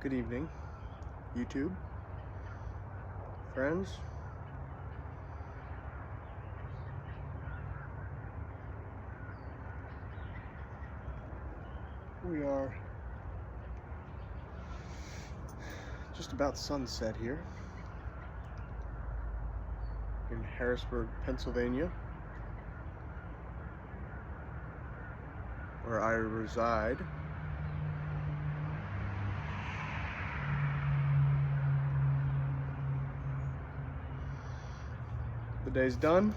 Good evening, YouTube, friends. We are just about sunset here in Harrisburg, Pennsylvania, where I reside. The day's done.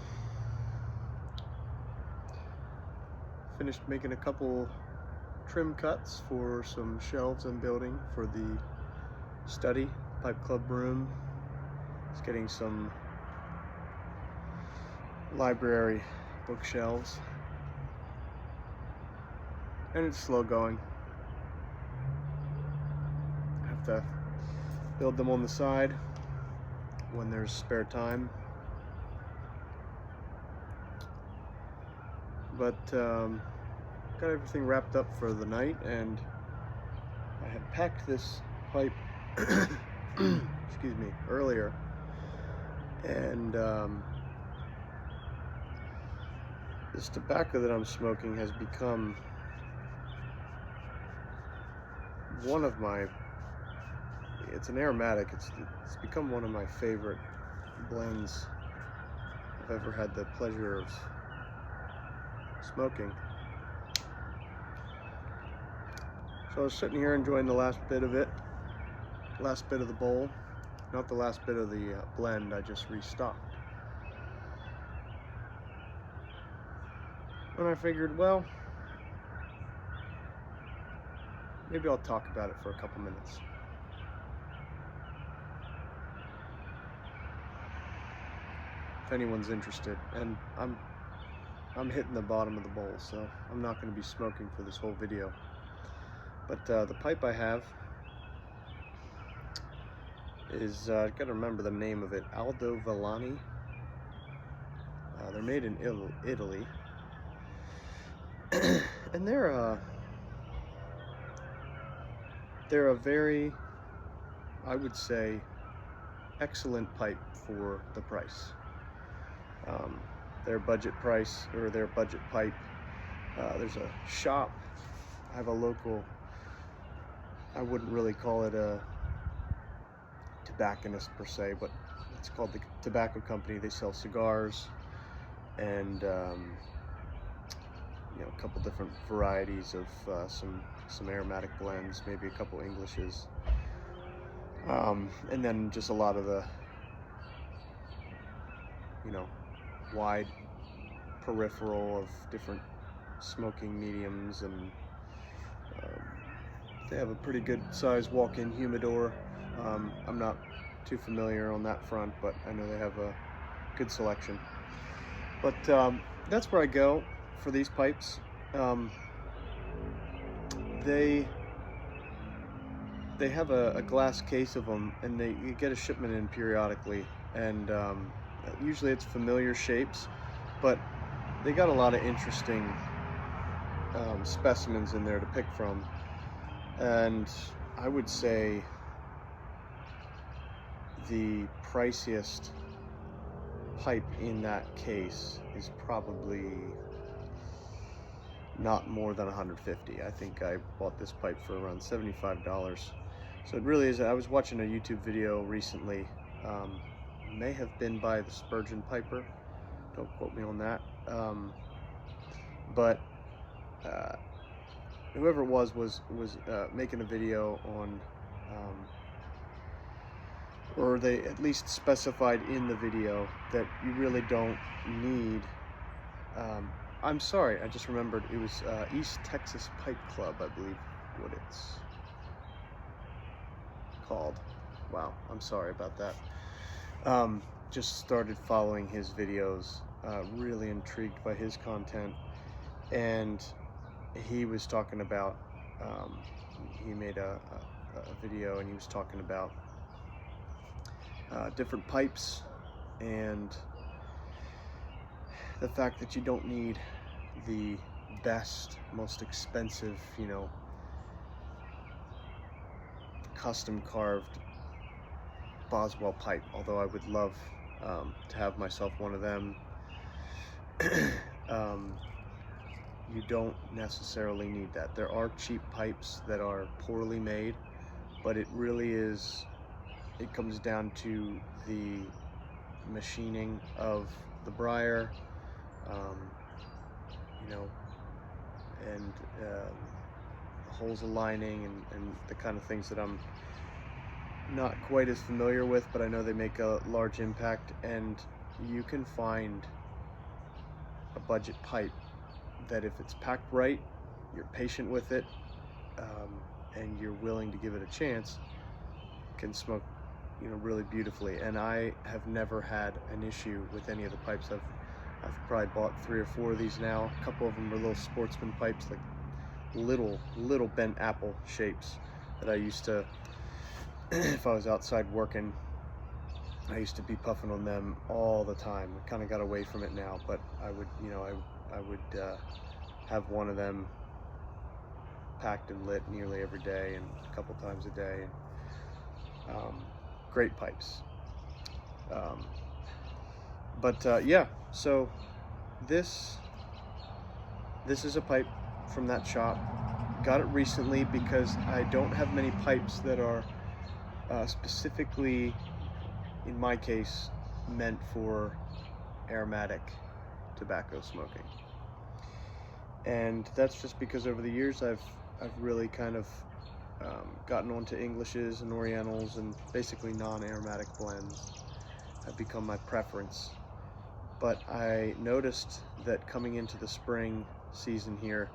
Finished making a couple trim cuts for some shelves I'm building for the study pipe club room. It's getting some library bookshelves, and it's slow going. I have to build them on the side when there's spare time, but got everything wrapped up for the night, and I had packed this pipe excuse me, earlier, and this tobacco that I'm smoking has become one of my, it's an aromatic, it's become one of my favorite blends I've ever had the pleasure of smoking. So I was sitting here enjoying the last bit of it, last bit of the bowl, not the last bit of the blend. I just restocked. And I figured, well, maybe I'll talk about it for a couple minutes. If anyone's interested, and I'm hitting the bottom of the bowl, so I'm not going to be smoking for this whole video. But the pipe I have is, I gotta remember the name of it, Aldo Villani. They're made in Italy, and they're a very, I would say, excellent pipe for the price. Their budget price, or their budget pipe. There's a shop. I have a local, I wouldn't really call it a tobacconist per se, but it's called the Tobacco Company. They sell cigars and you know, a couple different varieties of some aromatic blends, maybe a couple Englishes, and then just a lot of the, you know, wide peripheral of different smoking mediums, and they have a pretty good size walk-in humidor. I'm not too familiar on that front, but I know they have a good selection. But that's where I go for these pipes. They have a glass case of them, and you get a shipment in periodically, and usually it's familiar shapes, but they got a lot of interesting specimens in there to pick from. And I would say the priciest pipe in that case is probably not more than $150. I think I bought this pipe for around $75. So it really is. I was watching a YouTube video recently, may have been by the Spurgeon Piper, don't quote me on that, but whoever it was making a video on, or they at least specified in the video that you really don't need, I'm sorry, I just remembered, it was East Texas Pipe Club, I believe what it's called. Wow, I'm sorry about that. Just started following his videos, really intrigued by his content, and he was talking about, he made a video, and he was talking about different pipes, and the fact that you don't need the best, most expensive, you know, custom carved Boswell pipe, although I would love to have myself one of them. You don't necessarily need that. There are cheap pipes that are poorly made, but it really is, it comes down to the machining of the briar, you know, and holes aligning and the kind of things that I'm not quite as familiar with, but I know they make a large impact. And you can find a budget pipe that, if it's packed right, you're patient with it, and you're willing to give it a chance, can smoke, you know, really beautifully. And I have never had an issue with any of the pipes. I've probably bought 3 or 4 of these now. A couple of them are little sportsman pipes, like little bent apple shapes that I used to, if I was outside working, I used to be puffing on them all the time. I kind of got away from it now, but I would, you know, I would have one of them packed and lit nearly every day and a couple times a day. And great pipes. Yeah, so this is a pipe from that shop. Got it recently because I don't have many pipes that are specifically, in my case, meant for aromatic tobacco smoking. And that's just because over the years I've really kind of gotten onto Englishes and Orientals, and basically non-aromatic blends have become my preference. But I noticed that coming into the spring season here,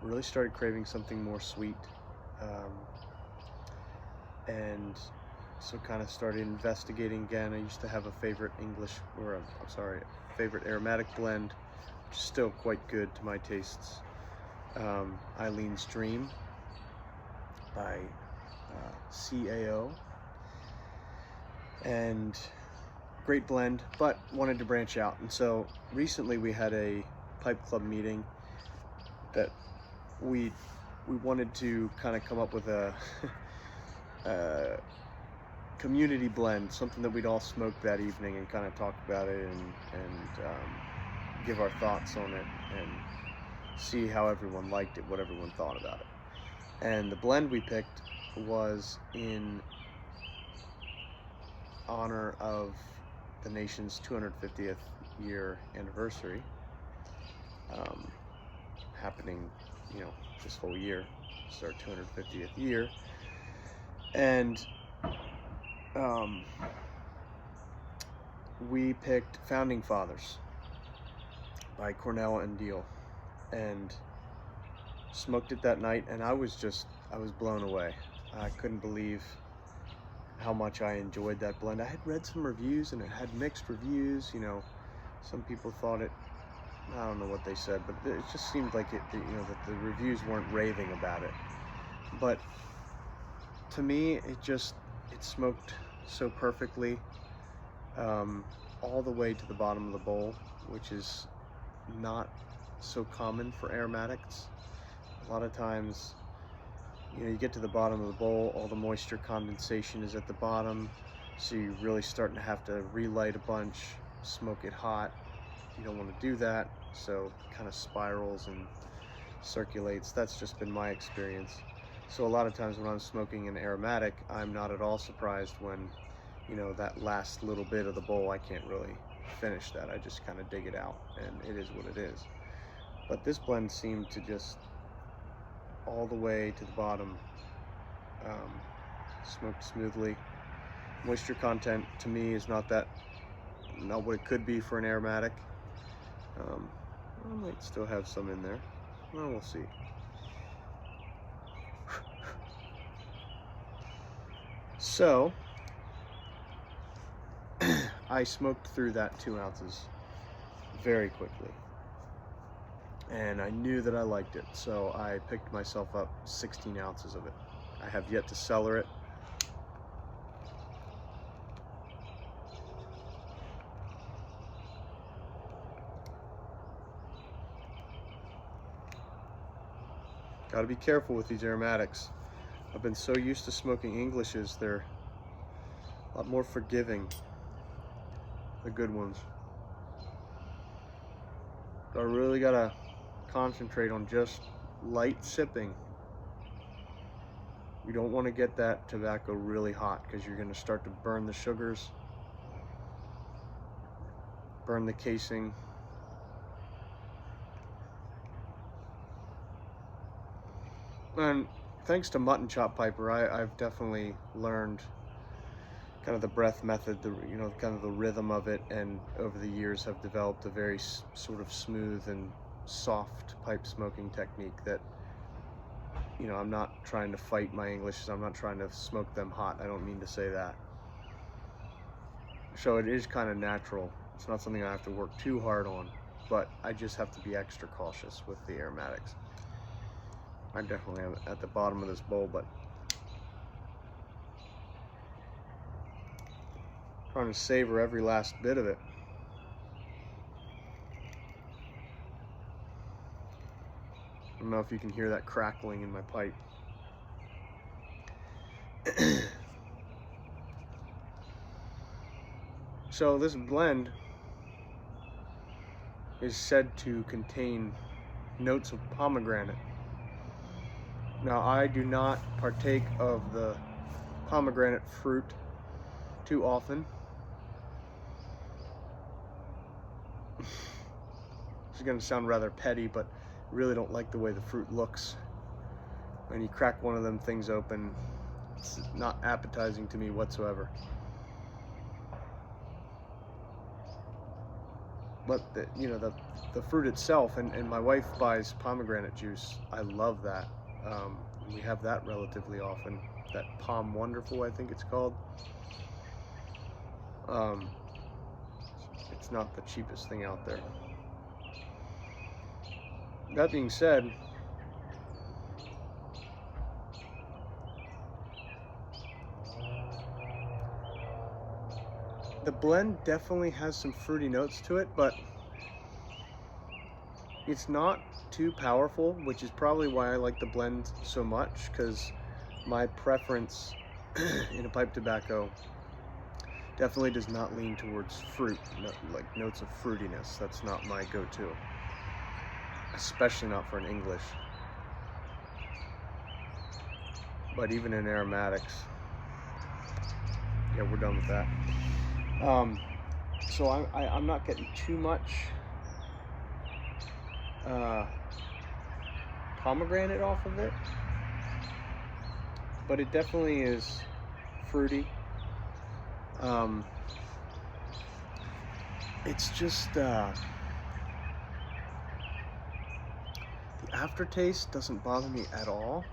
really started craving something more sweet, and so kind of started investigating again. I used to have a favorite favorite aromatic blend, which is still quite good to my tastes. Eileen's Dream by CAO, and great blend, but wanted to branch out. And so recently we had a pipe club meeting that we wanted to kind of come up with a community blend, something that we'd all smoke that evening and kind of talk about it and give our thoughts on it and see how everyone liked it, what everyone thought about it. And the blend we picked was in honor of the nation's 250th year anniversary, happening, you know, this whole year. It's our 250th year. And we picked Founding Fathers by Cornell and Diehl, and smoked it that night, and I was blown away. I couldn't believe how much I enjoyed that blend. I had read some reviews and it had mixed reviews, you know. Some people thought it, I don't know what they said, but it just seemed like it, you know, that the reviews weren't raving about it. But to me, it smoked so perfectly, all the way to the bottom of the bowl, which is not so common for aromatics. A lot of times, you know, you get to the bottom of the bowl, all the moisture condensation is at the bottom, so you're really starting to have to relight a bunch, smoke it hot. You don't want to do that, so it kind of spirals and circulates. That's just been my experience. So a lot of times when I'm smoking an aromatic, I'm not at all surprised when, you know, that last little bit of the bowl, I can't really finish that. I just kind of dig it out, and it is what it is. But this blend seemed to just all the way to the bottom, smoked smoothly. Moisture content to me is not what it could be for an aromatic. I might still have some in there. Well, we'll see. So I smoked through that 2 ounces very quickly, and I knew that I liked it, so I picked myself up 16 ounces of it. I have yet to cellar it. Got to be careful with these aromatics. I've been so used to smoking Englishes, they're a lot more forgiving, the good ones. So I really gotta concentrate on just light sipping. You don't want to get that tobacco really hot because you're going to start to burn the sugars, burn the casing. And thanks to Mutton Chop Piper, I've definitely learned kind of the breath method, kind of the rhythm of it, and over the years have developed a very sort of smooth and soft pipe smoking technique that, I'm not trying to fight my Englishes. I'm not trying to smoke them hot. I don't mean to say that. So it is kind of natural. It's not something I have to work too hard on, but I just have to be extra cautious with the aromatics. I definitely am at the bottom of this bowl, but trying to savor every last bit of it. I don't know if you can hear that crackling in my pipe. So this blend is said to contain notes of pomegranate. Now, I do not partake of the pomegranate fruit too often. This is going to sound rather petty, but I really don't like the way the fruit looks. When you crack one of them things open, it's not appetizing to me whatsoever. But the fruit itself, and my wife buys pomegranate juice. I love that. We have that relatively often. That Pom Wonderful, I think it's called. It's not the cheapest thing out there. That being said, the blend definitely has some fruity notes to it, but it's not too powerful, which is probably why I like the blend so much, because my preference in a pipe tobacco definitely does not lean towards fruit, like notes of fruitiness. That's not my go-to, especially not for an English. But even in aromatics, yeah, we're done with that. So I'm not getting too much pomegranate off of it, but it definitely is fruity. It's just the aftertaste doesn't bother me at all.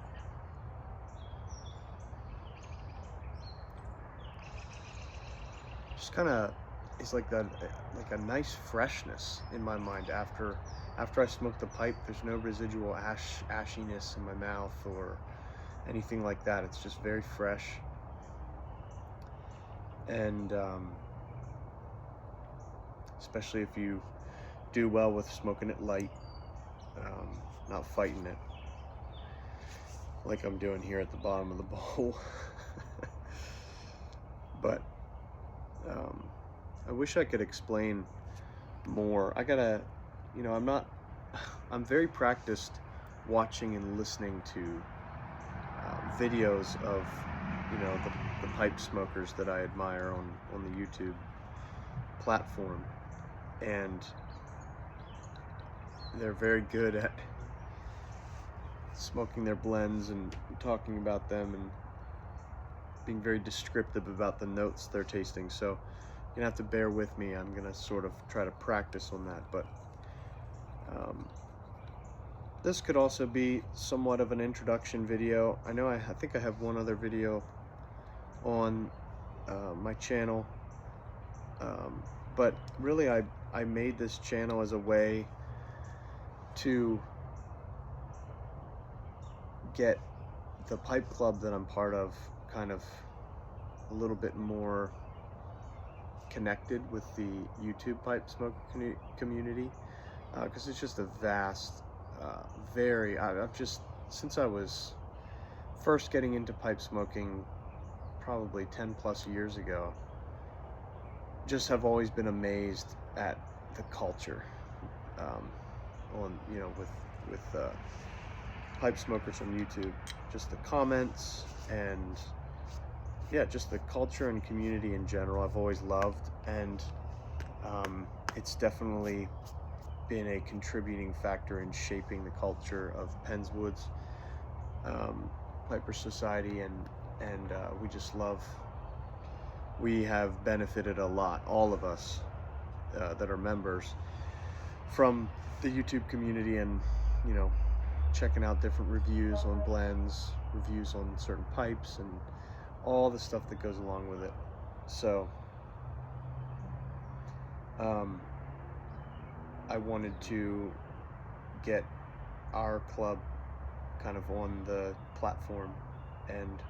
Just kind of is like a nice freshness in my mind after I smoke the pipe. There's no residual ashiness in my mouth or anything like that. It's just very fresh. And especially if you do well with smoking it light, not fighting it like I'm doing here at the bottom of the bowl. But I wish I could explain more. I'm very practiced watching and listening to videos of the pipe smokers that I admire on the YouTube platform, and they're very good at smoking their blends and talking about them and being very descriptive about the notes they're tasting. So you're gonna have to bear with me. I'm gonna sort of try to practice on that, but this could also be somewhat of an introduction video. I think I have one other video on my channel, but really I made this channel as a way to get the pipe club that I'm part of kind of a little bit more connected with the YouTube pipe smoke community, because it's just a vast, I've just, since I was first getting into pipe smoking probably 10 plus years ago, just have always been amazed at the culture with pipe smokers on YouTube. Just the comments and yeah, just the culture and community in general I've always loved, and it's definitely been a contributing factor in shaping the culture of Penns Woods Piper Society, and we have benefited a lot, all of us that are members, from the YouTube community, and checking out different reviews on blends, reviews on certain pipes, and all the stuff that goes along with it. So I wanted to get our club kind of on the platform and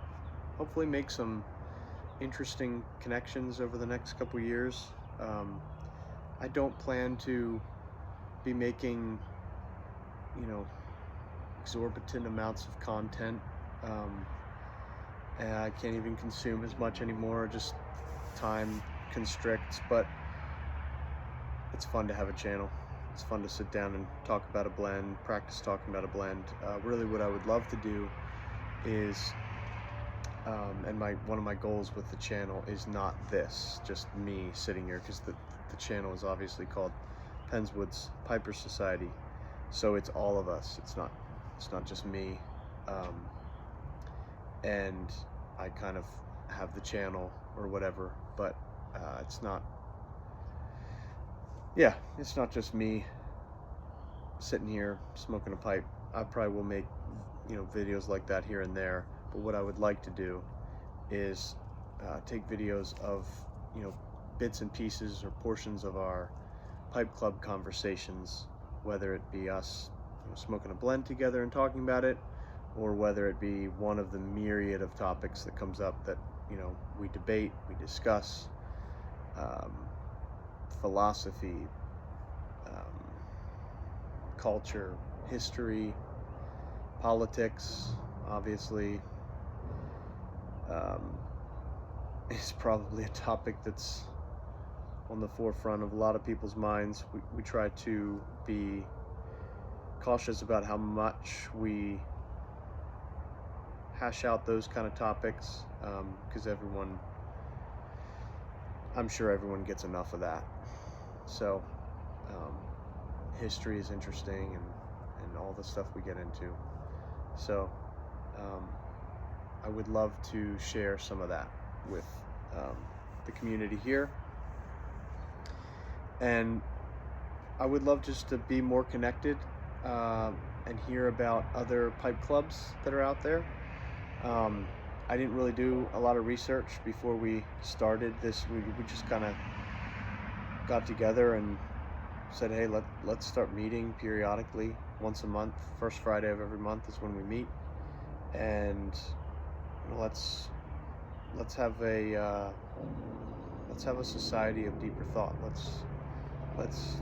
hopefully make some interesting connections over the next couple years. I don't plan to be making exorbitant amounts of content, and I can't even consume as much anymore, just time constricts, but it's fun to have a channel. It's fun to sit down and talk about a blend, practice talking about a blend. Really what I would love to do is, and one of my goals with the channel is not this, just me sitting here, because the channel is obviously called Penns Woods Piper Society, so it's all of us. It's not just me, and I kind of have the channel or whatever, but it's not just me sitting here smoking a pipe. I probably will make videos like that here and there, but what I would like to do is take videos of bits and pieces or portions of our pipe club conversations, whether it be us smoking a blend together and talking about it, or whether it be one of the myriad of topics that comes up that we debate, we discuss, philosophy, culture, history, politics, obviously, is probably a topic that's on the forefront of a lot of people's minds. We try to be cautious about how much we hash out those kind of topics, because I'm sure everyone gets enough of that. So history is interesting, and all the stuff we get into. So I would love to share some of that with the community here, and I would love just to be more connected and hear about other pipe clubs that are out there. I didn't really do a lot of research before we started this. We just kind of got together and said, hey, let's start meeting periodically, once a month. First Friday of every month is when we meet, and let's have a society of deeper thought. Let's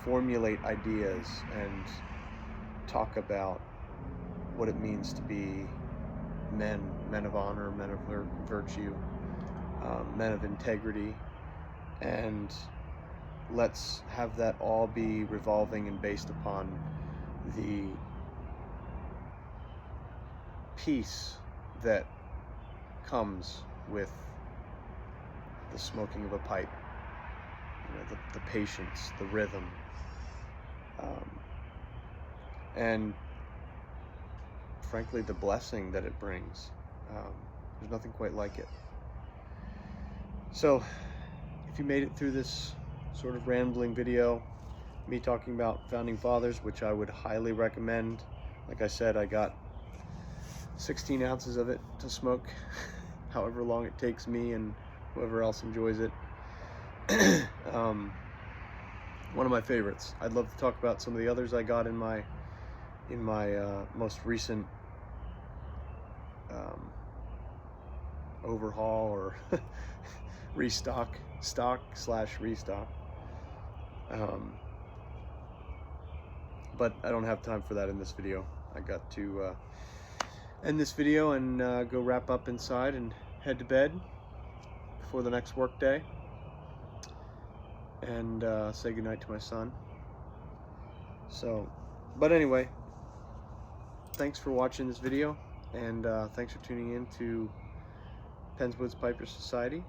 formulate ideas and talk about what it means to be men of honor, men of virtue, men of integrity, and let's have that all be revolving and based upon the peace that comes with the smoking of a pipe. The patience, the rhythm, and frankly the blessing that it brings. There's nothing quite like it. So if you made it through this sort of rambling video, me talking about Founding Fathers, which I would highly recommend. Like I said, I got 16 ounces of it to smoke, however long it takes me and whoever else enjoys it. One of my favorites. I'd love to talk about some of the others I got in my most recent overhaul or stock/restock. But I don't have time for that in this video. I got to end this video and go wrap up inside and head to bed before the next work day, and say goodnight to my son. So, but anyway, thanks for watching this video, and thanks for tuning in to Penns Woods Piper Society,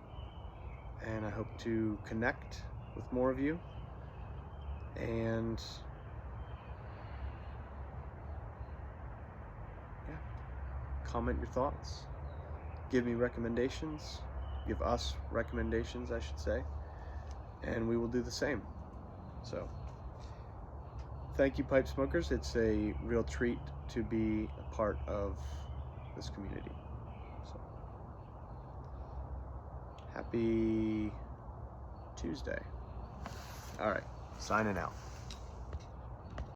and I hope to connect with more of you, and yeah, comment your thoughts, give me recommendations, give us recommendations, I should say, and we will do the same. So thank you, pipe smokers. It's a real treat to be a part of this community. So happy Tuesday. All right, signing out.